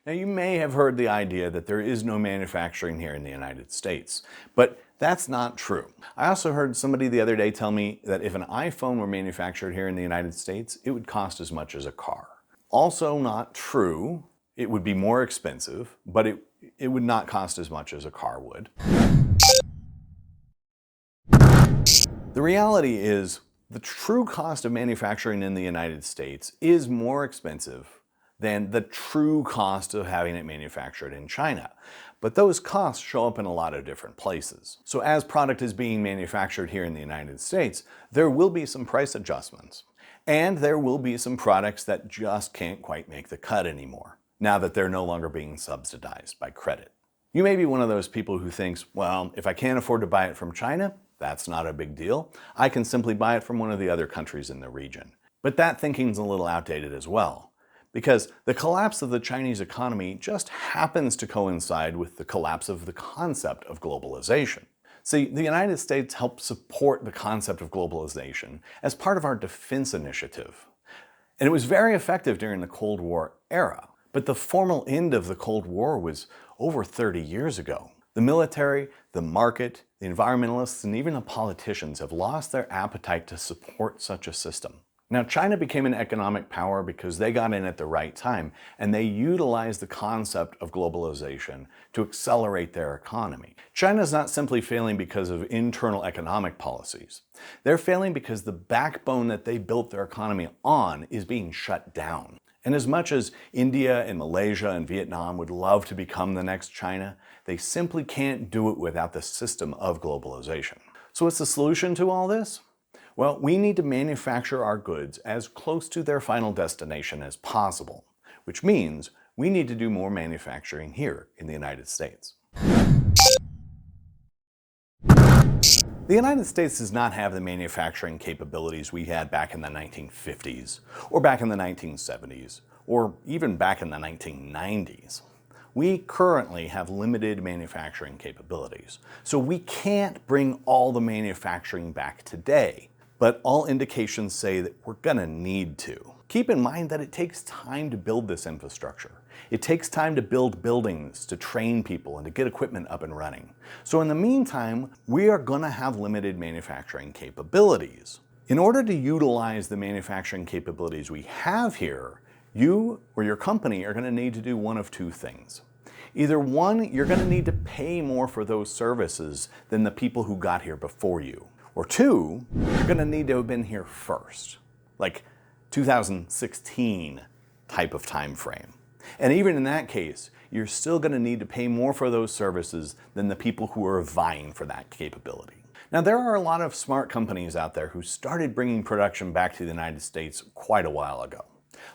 Now, you may have heard the idea that there is no manufacturing here in the United States, but that's not true. I also heard somebody the other day tell me that if an iPhone were manufactured here in the United States, it would cost as much as a car. Also not true. It would be more expensive, but it would not cost as much as a car would. The reality is, the true cost of manufacturing in the United States is more expensive than the true cost of having it manufactured in China. But those costs show up in a lot of different places. So as product is being manufactured here in the United States, there will be some price adjustments. And there will be some products that just can't quite make the cut anymore, now that they're no longer being subsidized by credit. You may be one of those people who thinks, well, if I can't afford to buy it from China, that's not a big deal. I can simply buy it from one of the other countries in the region. But that thinking's a little outdated as well, because the collapse of the Chinese economy just happens to coincide with the collapse of the concept of globalization. See, the United States helped support the concept of globalization as part of our defense initiative. And it was very effective during the Cold War era. But the formal end of the Cold War was over 30 years ago. The military, the market, the environmentalists, and even the politicians have lost their appetite to support such a system. Now, China became an economic power because they got in at the right time, and they utilized the concept of globalization to accelerate their economy. China's not simply failing because of internal economic policies. They're failing because the backbone that they built their economy on is being shut down. And as much as India and Malaysia and Vietnam would love to become the next China, they simply can't do it without the system of globalization. So what's the solution to all this? Well, we need to manufacture our goods as close to their final destination as possible, which means we need to do more manufacturing here in the United States. The United States does not have the manufacturing capabilities we had back in the 1950s, or back in the 1970s, or even back in the 1990s. We currently have limited manufacturing capabilities, so we can't bring all the manufacturing back today. But all indications say that we're gonna need to. Keep in mind that it takes time to build this infrastructure. It takes time to build buildings, to train people, and to get equipment up and running. So in the meantime, we are gonna have limited manufacturing capabilities. In order to utilize the manufacturing capabilities we have here, you or your company are gonna need to do one of two things. Either one, you're gonna need to pay more for those services than the people who got here before you. Or two, you're gonna need to have been here first, like 2016 type of time frame. And even in that case, you're still gonna need to pay more for those services than the people who are vying for that capability. Now, there are a lot of smart companies out there who started bringing production back to the United States quite a while ago.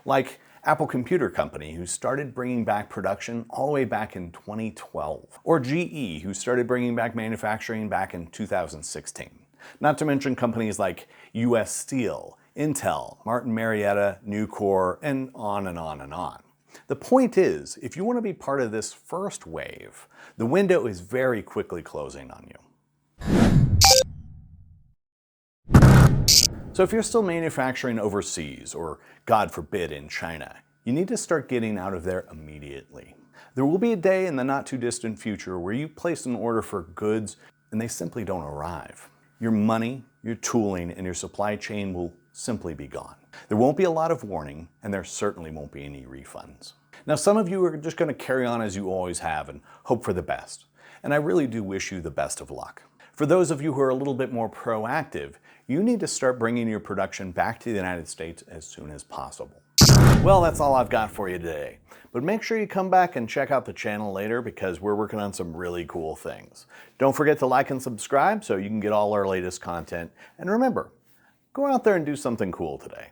Like Apple Computer Company, who started bringing back production all the way back in 2012. Or GE, who started bringing back manufacturing back in 2016. Not to mention companies like US Steel, Intel, Martin Marietta, Nucor, and on and on and on. The point is, if you want to be part of this first wave, the window is very quickly closing on you. So if you're still manufacturing overseas, or God forbid in China, you need to start getting out of there immediately. There will be a day in the not too distant future where you place an order for goods and they simply don't arrive. Your money, your tooling, and your supply chain will simply be gone. There won't be a lot of warning, and there certainly won't be any refunds. Now, some of you are just going to carry on as you always have and hope for the best. And I really do wish you the best of luck. For those of you who are a little bit more proactive, you need to start bringing your production back to the United States as soon as possible. Well, that's all I've got for you today. But make sure you come back and check out the channel later because we're working on some really cool things. Don't forget to like and subscribe so you can get all our latest content. And remember, go out there and do something cool today.